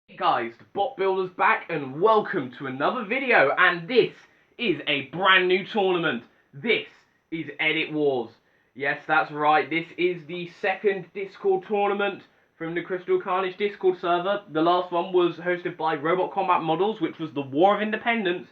Hey guys, the Bot Builder's back and welcome to another video, and this is a brand new tournament. This is Edit Wars. Yes, that's right, this is the second Discord tournament from the Crystal Carnage Discord server. The last one was hosted by Robot Combat Models, which was the War of Independence,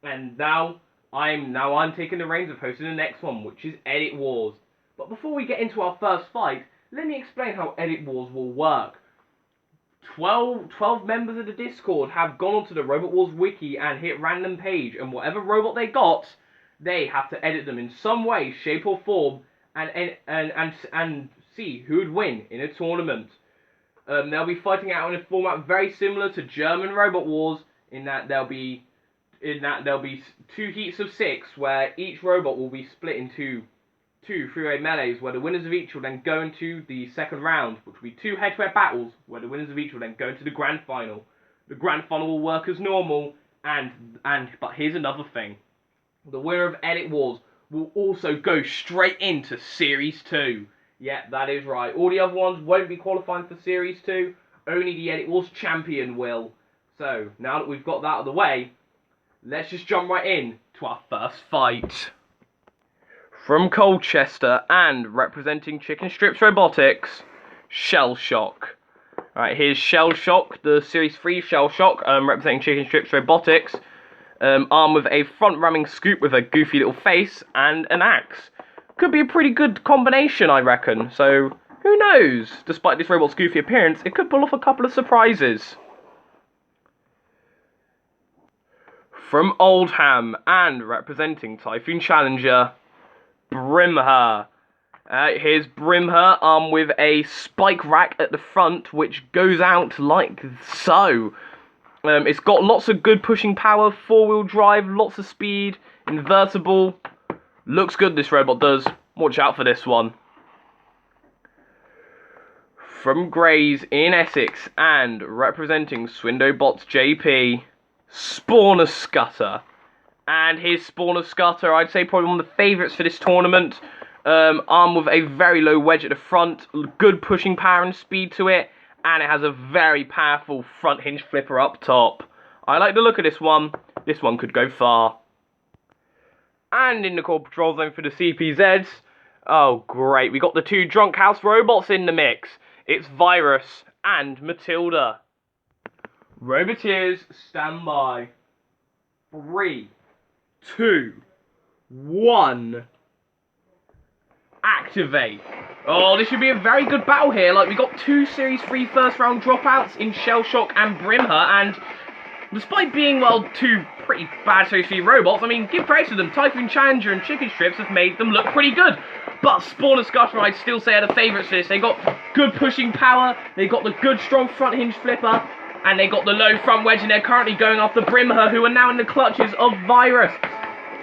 and now I'm taking the reins of hosting the next one, which is Edit Wars. But before we get into our first fight, let me explain how Edit Wars will work. 12 members of the Discord have gone onto the Robot Wars wiki and hit random page, and whatever robot they got, they have to edit them in some way, shape or form, and see who would win in a tournament. They'll be fighting out in a format very similar to German Robot Wars, in that there'll be two heats of 6, where each robot will be split into two three-way melees, where the winners of each will then go into the second round, which will be two head-to-head battles, where the winners of each will then go into the grand final. The grand final will work as normal, but here's another thing. The winner of Edit Wars will also go straight into Series 2. Yeah, that is right. All the other ones won't be qualifying for Series 2, only the Edit Wars champion will. So, now that we've got that out of the way, let's just jump right in to our first fight. From Colchester and representing Chicken Strips Robotics, Shell Shock. Alright, here's Shell Shock, the Series 3 Shell Shock, representing Chicken Strips Robotics, armed with a front ramming scoop with a goofy little face and an axe. Could be a pretty good combination, I reckon, so who knows? Despite this robot's goofy appearance, it could pull off a couple of surprises. From Oldham and representing Typhoon Challenger, Brimher. Here's Brimher armed with a spike rack at the front, which goes out like so. It's got lots of good pushing power, 4-wheel drive, lots of speed, invertible. Looks good, this robot does. Watch out for this one. From Grays in Essex and representing Swindobots JP, Spawner Scutter. And his Spawner Scutter, I'd say probably one of the favourites for this tournament. Armed with a very low wedge at the front, good pushing power and speed to it, and it has a very powerful front hinge flipper up top. I like the look of this one. This one could go far. And in the core patrol zone for the CPZs, oh great, we got the two Drunk House robots in the mix. It's Virus and Matilda. Roboteers, stand by. 3, 2, 1. Activate. Oh, this should be a very good battle here. Like, we got two Series 3 first round dropouts in Shell Shock and Brimher, and despite being, well, two pretty bad Series 3 robots, I mean, give praise to them. Typhoon Challenger and Chicken Strips have made them look pretty good. But Spawner Scutter, I'd still say, are the favourites for this. They got good pushing power, they got the good strong front hinge flipper, and they got the low front wedge, and they're currently going after Brimher, who are now in the clutches of Virus.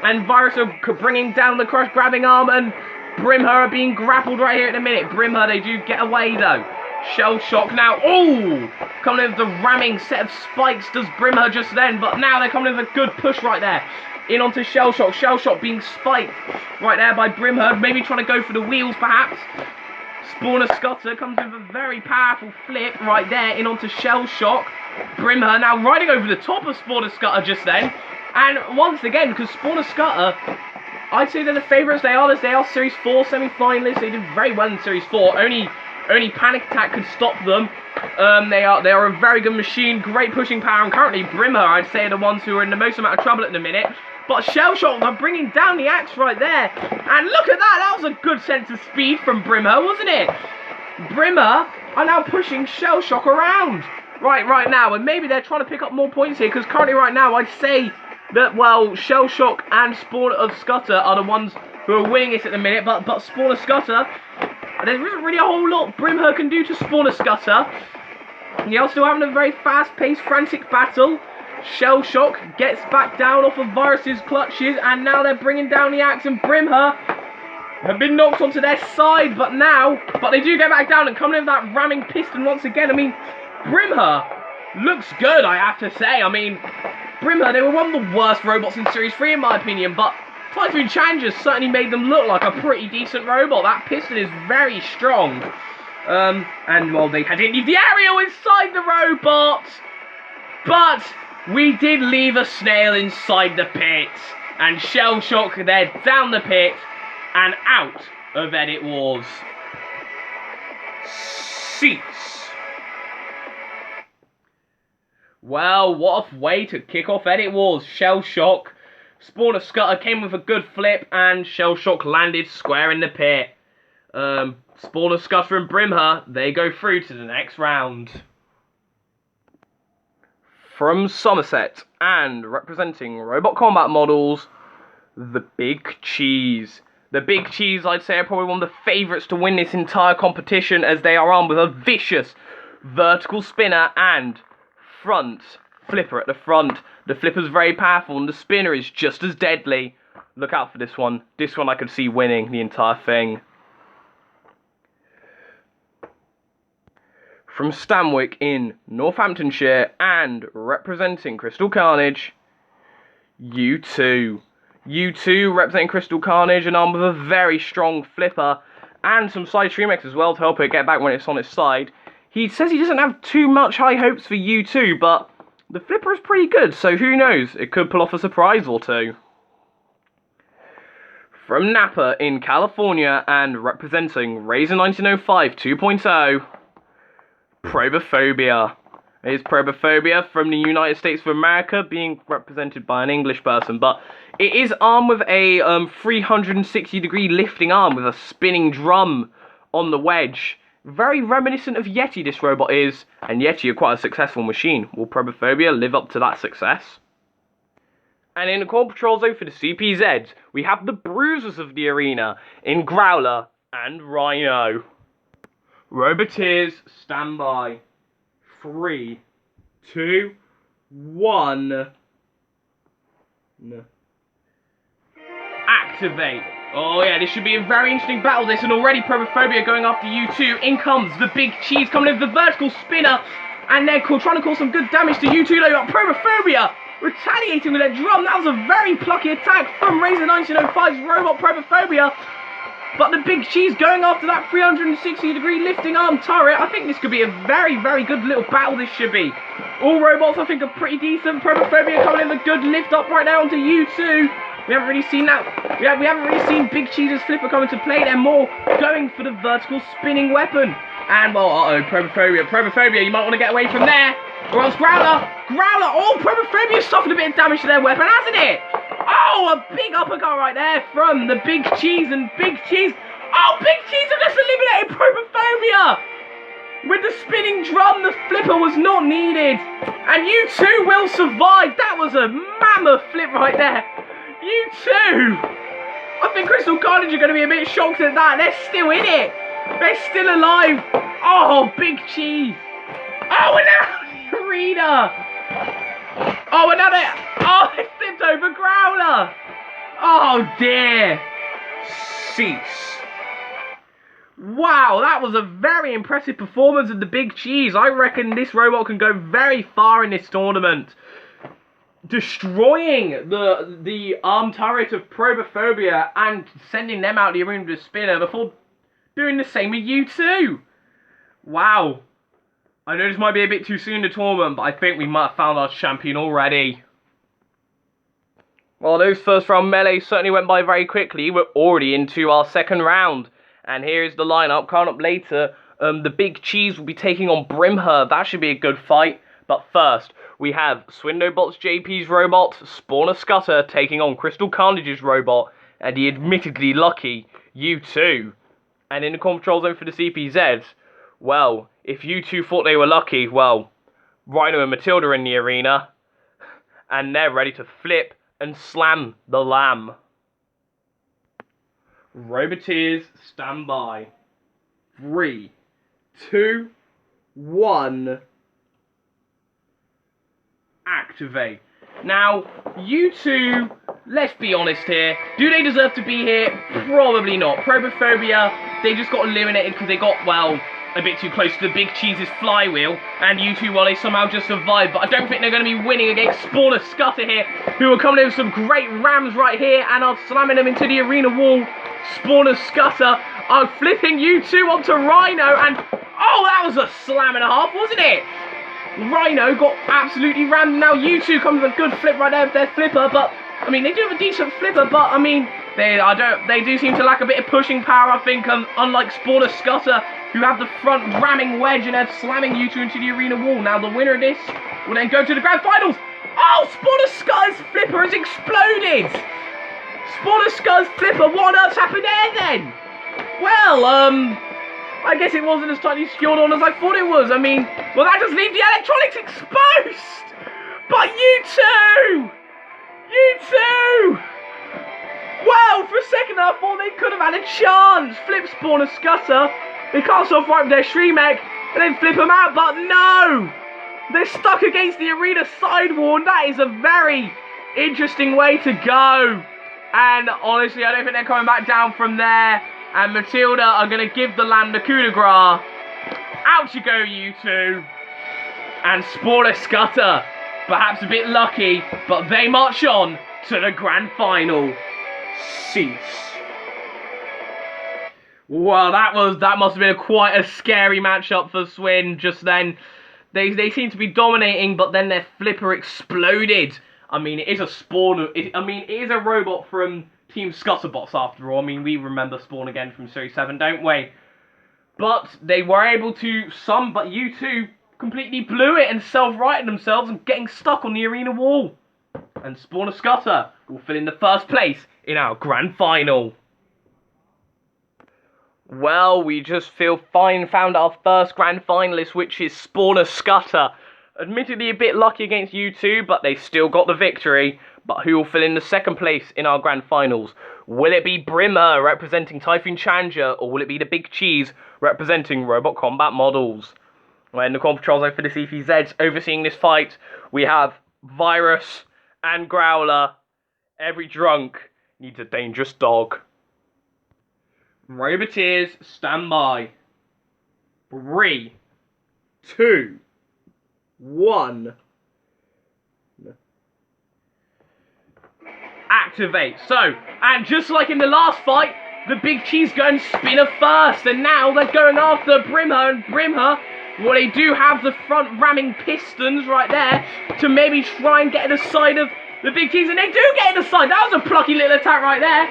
And Virus are bringing down the crush grabbing arm, and Brimher are being grappled right here at the minute. Brimher, they do get away though. Shell Shock now. Oh! Coming in with the ramming set of spikes does Brimher just then, but now they're coming in with a good push right there. In onto Shell Shock. Shell Shock being spiked right there by Brimher. Maybe trying to go for the wheels perhaps. Spawner Scutter comes with a very powerful flip right there in onto Shell Shock. Brimher now riding over the top of Spawner Scutter just then. And once again, because Spawner Scutter, I'd say they're the favourites. They are Series 4 semi-finalists. They did very well in Series 4. Only Panic Attack could stop them. They are a very good machine, great pushing power, and currently Brimher, I'd say, are the ones who are in the most amount of trouble at the minute. But Shell Shock are bringing down the axe right there. And look at that, that was a good sense of speed from Brimher, wasn't it? Brimher are now pushing Shell Shock around right now, and maybe they're trying to pick up more points here, because currently right now I'd say that, well, Shell Shock and Spawner Scutter are the ones who are winning it at the minute, but Spawner Scutter, there isn't really a whole lot Brimher can do to Spawner Scutter. You're still having a very fast-paced, frantic battle. Shell Shock gets back down off of Virus's clutches, and now they're bringing down the axe, and Brimher have been knocked onto their side, but they do get back down and come in with that ramming piston once again. I mean, Brimher looks good, I have to say. I mean, Brimher, they were one of the worst robots in Series 3 in my opinion, but Typhoon Challenger certainly made them look like a pretty decent robot. That piston is very strong. And, well, they didn't leave the aerial inside the robot. But we did leave a snail inside the pit. And Shell Shock, they're down the pit and out of Edit Wars. Cease. Well, what a way to kick off Edit Wars. Shell Shock. Spawner Scutter came with a good flip, and Shell Shock landed square in the pit. Spawner Scutter and Brimher, they go through to the next round. From Somerset, and representing Robot Combat Models, the Big Cheese. The Big Cheese, I'd say, are probably one of the favourites to win this entire competition, as they are armed with a vicious vertical spinner and front flipper at the front. The flipper's very powerful and the spinner is just as deadly. Look out for this one. This one I could see winning the entire thing. From Stanwick in Northamptonshire and representing Crystal Carnage, U2. U2 representing Crystal Carnage and armed with a very strong flipper and some side stream X as well to help it get back when it's on its side. He says he doesn't have too much high hopes for U2, but the flipper is pretty good, so who knows, it could pull off a surprise or two. From Napa in California and representing Razor 1905 2.0, Probophobia. It is Probophobia from the United States of America, being represented by an English person, but it is armed with a 360-degree lifting arm with a spinning drum on the wedge. Very reminiscent of Yeti, this robot is, and Yeti are quite a successful machine. Will Probophobia live up to that success? And in the Core Patrol Zone for the CPZs, we have the Bruisers of the arena in Growler and Rhino. Roboteers, stand by. 3, 2, 1. No. Activate. Oh yeah, this should be a very interesting battle. This, and already Probophobia going after U2. In comes the Big Cheese coming in with the vertical spinner, and they're trying to cause some good damage to U2. They got Probophobia retaliating with a drum. That was a very plucky attack from Razor 1905's robot Probophobia. But the Big Cheese going after that 360-degree lifting arm turret. I think this could be a very, very good little battle, this should be. All robots, I think, are pretty decent. Probophobia coming in with a good lift up right now onto U2. We haven't really seen that. We haven't really seen Big Cheese's flipper come into play. They're more going for the vertical spinning weapon. And, well, Probophobia, you might want to get away from there. Or else Growler. Oh, Probophobia suffered a bit of damage to their weapon, hasn't it? Oh, a big uppercut right there from the Big Cheese and Big Cheese. Oh, Big Cheese have just eliminated Probophobia. With the spinning drum, the flipper was not needed. And U2 will survive. That was a mammoth flip right there. U2. I think Crystal Carnage are going to be a bit shocked at that. They're still in it. They're still alive. Oh, Big Cheese. Oh, and now the arena. Oh, they flipped over Growler. Oh, dear. Cease. Wow, that was a very impressive performance of the Big Cheese. I reckon this robot can go very far in this tournament. Destroying the arm turret of Probophobia and sending them out the arena with a spinner before doing the same with U2. Wow. I know this might be a bit too soon in the tournament, but I think we might have found our champion already. Well, those first round melees certainly went by very quickly. We're already into our second round. And here is the lineup. Coming up later, the Big Cheese will be taking on Brimher. That should be a good fight. But first, we have Swindobots JP's robot, Spawner Scutter, taking on Crystal Carnage's robot, and the admittedly lucky U2. And in the control zone for the CPZs, well, if U2 thought they were lucky, well, Rhino and Matilda are in the arena, and they're ready to flip and slam the lamb. Roboteers, stand by. 3, 2, 1. Activate. Now, U2, let's be honest here. Do they deserve to be here? Probably not. Probophobia, they just got eliminated because they got, well, a bit too close to the Big Cheese's flywheel. And U2, well, they somehow just survived. But I don't think they're going to be winning against Spawner Scutter here, who are coming in with some great rams right here and are slamming them into the arena wall. Spawner Scutter flipping U2 onto Rhino, and oh, that was a slam and a half, wasn't it? Rhino got absolutely rammed. Now U2 comes with a good flip right there with their flipper, but I mean they do have a decent flipper, but I mean they do seem to lack a bit of pushing power. I think unlike Spawner Scudder, who have the front ramming wedge and they're slamming U2 into the arena wall. Now the winner of this will then go to the grand finals. Oh, Spawner Scudder's flipper has exploded. Spawner Scudder's flipper. What on earth's happened there then? Well, I guess it wasn't as tightly secured on as I thought it was. I mean, well, that does leave the electronics exposed. But U2! Well, for a second I thought they could have had a chance. Flip Spawner Scudder. They can't self-right with their Shremek and then flip them out, but no! They're stuck against the arena sidewall, and that is a very interesting way to go. And honestly, I don't think they're coming back down from there. And Matilda are going to give the land the coup de grace. Out you go, U2. And Spawner Scudder, perhaps a bit lucky, but they march on to the grand final. Cease. Well, that must have been quite a scary matchup for Swin just then. They seem to be dominating, but then their flipper exploded. I mean, it is a Spawn. It is a robot from Team Scutterbots after all. I mean, we remember Spawn again from Series 7, don't we? But they were able to but U2 completely blew it and self-righted themselves and getting stuck on the arena wall. And Spawner Scudder will fill in the first place in our grand final. Well, we just found our first grand finalist, which is Spawner Scudder. Admittedly a bit lucky against U2, but they still got the victory. But who will fill in the second place in our grand finals? Will it be Brimher representing Typhoon Challenger, or will it be the Big Cheese representing Robot Combat Models? Well, in the control zone for the CPZs overseeing this fight, we have Virus and Growler. Every drunk needs a dangerous dog. Roboteers, stand by. 3, 2, 1. Activate. So, and just like in the last fight, the Big Cheese go and Spinner first, and now they're going after Brimher, and Brimher, well, they do have the front ramming pistons right there to maybe try and get the side of the Big Cheese, and they do get the side. That was a plucky little attack right there.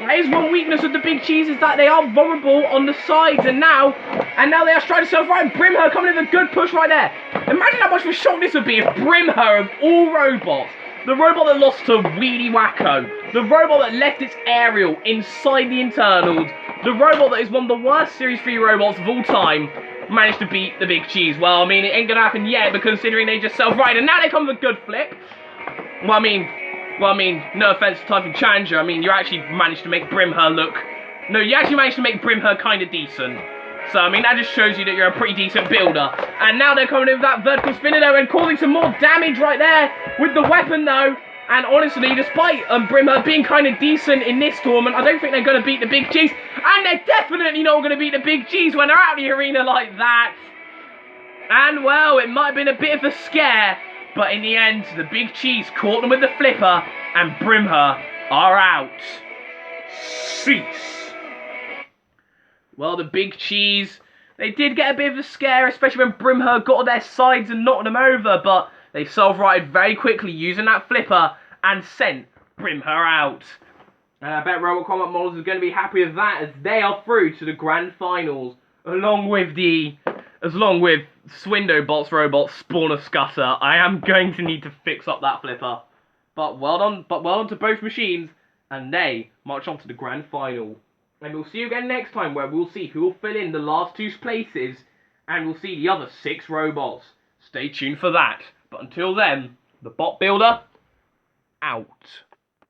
That is one weakness of the Big Cheese, is that they are vulnerable on the sides, and now they are trying to self-right, and Brimher coming in with a good push right there. Imagine how much of a shock this would be if Brimher, of all robots, the robot that lost to Weedy Wacko, the robot that left its aerial inside the internals, the robot that is one of the worst Series 3 robots of all time, managed to beat the Big Cheese. Well, I mean, it ain't gonna happen yet, but considering they just self-right, and now they come with a good flip. Well, I mean, no offense to Typhoon Challenger, I mean, you actually managed to make Brimher look... No, you actually managed to make Brimher kind of decent. So, I mean, that just shows you that you're a pretty decent builder. And now they're coming in with that vertical spinner, though, and causing some more damage right there with the weapon, though. And honestly, despite Brimher being kind of decent in this tournament, I don't think they're going to beat the Big Cheese. And they're definitely not going to beat the Big Cheese when they're out of the arena like that. And, well, it might have been a bit of a scare, but in the end, the Big Cheese caught them with the flipper, and Brimher are out. Cease. Well, the Big Cheese, they did get a bit of a scare, especially when Brimher got on their sides and knocked them over, but they self-righted very quickly using that flipper and sent Brimher out. And I bet Robot Combat Models is going to be happy with that, as they are through to the grand finals, along with Swindobots robot Spawner Scudder. I am going to need to fix up that flipper. But well done to both machines, and they march on to the grand final. And we'll see you again next time, where we'll see who will fill in the last 2 places, and we'll see the other 6 robots. Stay tuned for that. But until then, the Bot Builder, out.